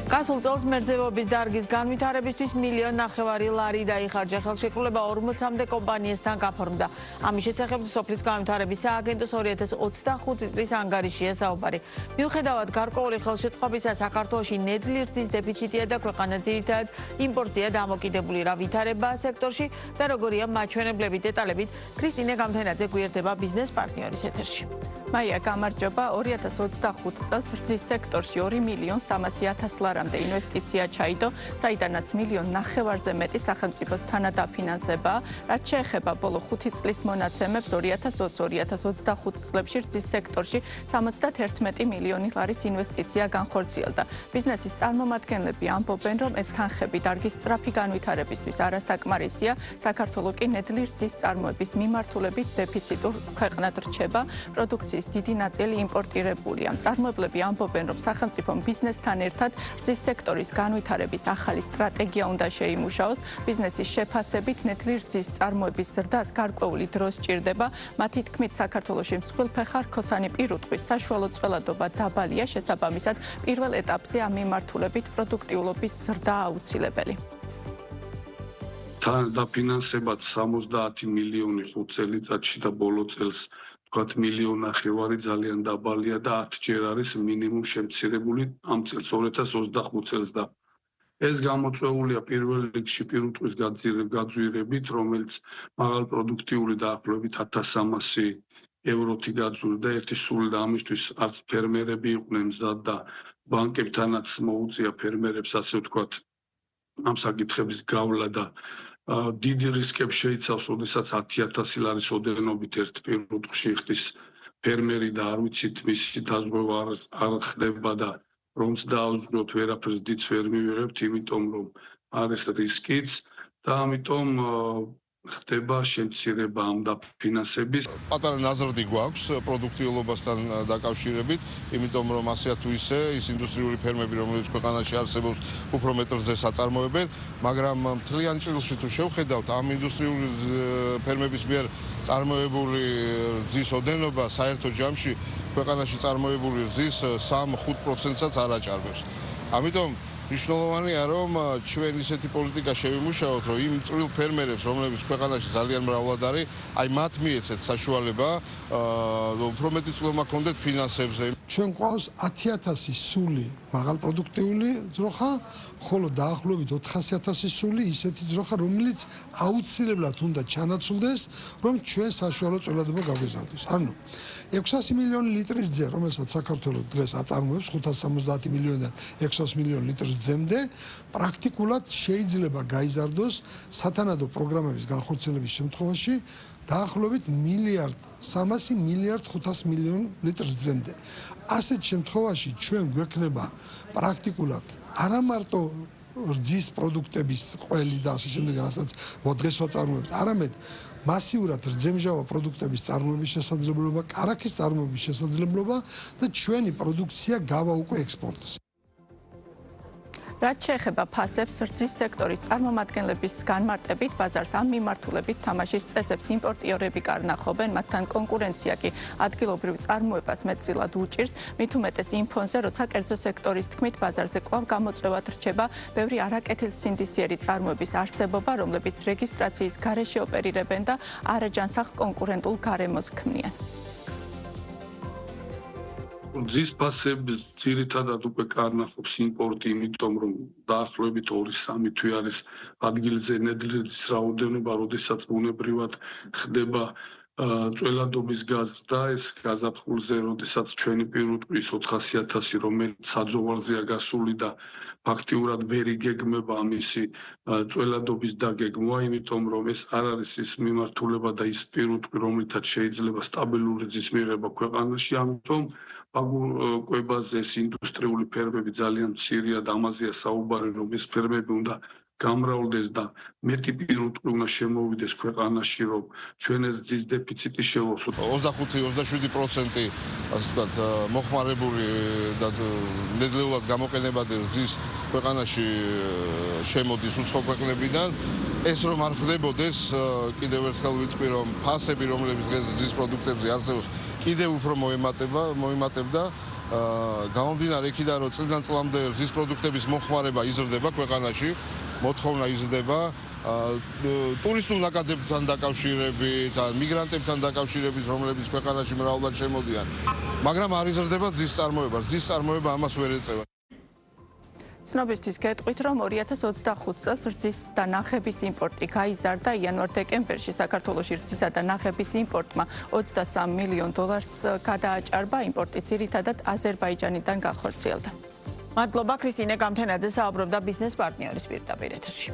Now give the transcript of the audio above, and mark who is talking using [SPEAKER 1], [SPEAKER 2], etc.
[SPEAKER 1] გასულ წელს მერძევობის დარგის განვითარებისთვის 1,5 მილიონი ლარი დაიხარჯა. ხელშეკრულება 40-მდე კომპანიასთან გაფორმდა. ამის შესახებ სოფლის განვითარების სააგენტოს 2025 წლის ანგარიშია საუბარი. მიუხედავად გარკვეული ხელშეწყობისა, საქართველოში ნედლი რძის დეფიციტია და ქვეყანა ძირითადად იმპორტზეა დამოკიდებული. რა ვითარებაა სექტორში და როგორია მაჩვენებლები დეტალებით ქრისტინე გამთენაძე გვერდება ბიზნეს პარტნიორის ეთერში.
[SPEAKER 2] მაია, გამარჯობა. 2025 წელს რძის სექტორში 2,300,000 ლარამდე ინვესტიცია ჩაიდო, საიდანაც 1,5 მილიონზე მეტი სახელმწიფოს თანადაფინანსება. რაც შეეხება ბოლო 5 წლის მონაცემებს, 2020-2025 წლებში რძის სექტორში 71 მილიონი ლარის ინვესტიცია განხორციელდა. ბიზნესის წარმომადგენლები ამბობენ, რომ ეს თანხები დარგის სწრაფი განვითარებისთვის არასაკმარისია. საქართველო კი ნედლი რძის წარმოების მიმართულებით დეფიციტურ ქვეყნად რჩება. პროდუქციის დიდი ნაწილი იმპორტირებულია. მწარმოებლები ამბობენ, რომ სახელმწიფომ ბიზნესთან ერთად რძის სექტორის განვითარების ახალი სტრატეგია უნდა შეიმუშაოს. ბიზნესის შეფასებით ნედლი რძის წარმოების ზრდას გარკვეული დრო სჭირდება. მათი თქმით, საქართველოში მსხვილფეხა რქოსანი პირუტყვის საშუალო წველადობა დაბალია, შესაბამისად პირველ ეტაპზე ამ მიმართულებით პროდუქტიულობის ზრდა აუცილებელი.
[SPEAKER 3] დაფინანსებად 70 მილიონი 5 წელიწადში და ბოლო წელს ვთქვათ 1,5 მილიონი ძალიან დაბალია და 10-ჯერ არის მინიმუმ შემცირებული ამ წელს 2025 წელს და ეს გამოწვეულია პირველ რიგში პირუტყვის გაძვირებით, რომელიც მაღალ პროდუქტიული დაახლოებით 1300 ევროთი გაძვირდა ერთი სული და ამისთვის არც ფერმერები იყვნენ მზად და ბანკებთანაც მოუწია ფერმერებს ასე ვთქვათ ამ საკითხების გავლა და დიდი რისკები შეიცავს, როდესაც 10,000 ლარის ოდენობით ერთ პირუტყვში ხდის ფერმერი და არ ვიცით მისი დაზღვევა არ ხდება და რომც დააუზროთ ვერაფერს დიდს ვერ მივიღებთ, იმიტომ რომ არის რისკიც და ამიტომ ხდება შემცირება ამ დაფინანსების.
[SPEAKER 4] პატარა ნაზრდი გვაქვს პროდუქტიულობასთან დაკავშირებით, იმიტომ რომ ასე თუ ისე ის ინდუსტრიული ფერმები, რომლებიც ქვეყანაში არსებობს, უფრო მეტ რძეს აწარმოებენ, მაგრამ მთლიან წილში თუ შევხედავთ, ამ ინდუსტრიული ფერმების მიერ წარმოებული რძის ოდენობა საერთო ჯამში ქვეყანაში წარმოებული რძის 3-5%-საც არ აჭარბებს. ამიტომ მნიშვნელოვანია, რომ ჩვენ ისეთი პოლიტიკა შევიმუშაოთ, რომ იმ წვრილ ფერმერებს, რომლებიც ქვეყანაში ძალიან მრავლად არის, აი მათ მიეცეთ საშუალება, უფრო მეტი წვლილმა ქონდეთ ფინანსებზე.
[SPEAKER 5] ჩვენ გვყავს 10,000 სული მაღალპროდუქტიული ძროხა, ხოლო დაახლოებით 400,000 სული ისეთი ძროხა, რომელიც აუცილებლად უნდა ჩანაცვლდეს, რომ ჩვენ საშუალო წველადობა გავიზარდოს. ანუ 600 მილიონი ლიტრი რძე, რომელსაც საქართველოს დღეს აწარმოებს 570 მილიონიდან 600 მილიონი ლიტრის რძემდე, პრაქტიკულად შეიძლება გაიზარდოს სათანადო პროგრამების განხორციელების შემთხვევაში დაახლოებით 1,300 მილიარდ 500 მილიონი ლიტრის რძემდე. ასეთ შემთხვევაში ჩვენ გვექნება პრაქტიკულად არა მარტო რძის პროდუქტების ყველი და ასე შემდეგ, რასაც დღეს ვაწარმოებთ, არამედ მასიურად რძემჟავა პროდუქტების წარმოების შესაძლებლობა, კარაქის წარმოების შესაძლებლობა და ჩვენი პროდუქცია გავა უკვე ექსპორტს.
[SPEAKER 2] რაც შეეხება ფასებს, რძის სექტორის წარმომადგენლების განმარტებით, ბაზარს ამ მიმართულებით თამაშის წესებს იმპორტიორები კარნახობენ, მათთან კონკურენცია კი ადგილობრივ წარმოებას მეტწილად უჭირს, მით უმეტეს იმ ფონზე, როცა კერძო სექტორის თქმით, ბაზარზე კვლავ გამოწვევად რჩება ბევრი არაკეთილსინდისიერი წარმოების არსებობა, რომლებიც რეგისტრაციის გარეშე ოპერირებენ და არაჯანსაღ კონკურენტულ გარემოს ქმნიან.
[SPEAKER 3] რძის ფასებს ძირითადად უკვე კარნახობს იმპორტი, იმიტომ რომ დაახლოებით 2-3 თვე არის ადგილზე ნედლი რძის რაოდენობა, როდესაც ბუნებრივად ხდება წველადობის გაზრდა, ეს გაზაფხულზე, როდესაც ჩვენი პირუტყვის 400,000, რომელიც საძოვარზეა გასული და ფაქტიურად ვერ იგეგმება ამისი წველადობის დაგეგმვა, იმიტომ რომ ეს არ არის ის მიმართულება და ის პირუტყვი, რომლითაც შეიძლება სტაბილური რძის მიღება ქვეყანაში, ამიტომ კვებაზე ეს ინდუსტრიული ფერმები ძალიან მცირეა და ამაზეა საუბარი, რომ ეს ფერმები უნდა გამრავლდეს და მეტი პირუტყვი უნდა შემოვიდეს ქვეყანაში, რომ ჩვენ ეს რძის დეფიციტი შევავსოთ.
[SPEAKER 4] 25-27% ასე ვთქვათ, მოხმარებული და ნედლეულად გამოყენებადი რძის ქვეყანაში შემოდის უცხო ქვეყნებიდან. ეს რომ არ ხდებოდეს, კიდევ ერთხელ ვიტყვი, რომ ფასები, რომლებიც დღეს რძის პროდუქტებზე არსებობს, კიდევ უფრო მოემატებდა გამომდინარე იქიდან, რომ წლიდან წლამდე რძის პროდუქტების მოხმარება იზრდება ქვეყანაში, მოთხოვნა იზრდება, ტურისტულ ნაკადებთან დაკავშირებით, მიგრანტებთან დაკავშირებით, რომლებიც ქვეყანაში მრავლად შემოდიან, მაგრამ არ იზრდება რძის წარმოება. რძის წარმოება ამას ვერ ეწევა.
[SPEAKER 2] ცნობისთვის გეტყვით, რომ 2025 წელს რძის და ნახების იმპორტი გაიზარდა. იანვარ-დეკემბერში საქართველოში რძისა და ნახების იმპორტმა $23 მილიონ გადააჭარბა. იმპორტი ძირითადად აზერბაიჯანიდან განხორციელდა.
[SPEAKER 1] მადლობა ქრისტინე გამთენაძე საუბრობდა ბიზნეს პარტნიორის პირდაპირ ეთერში.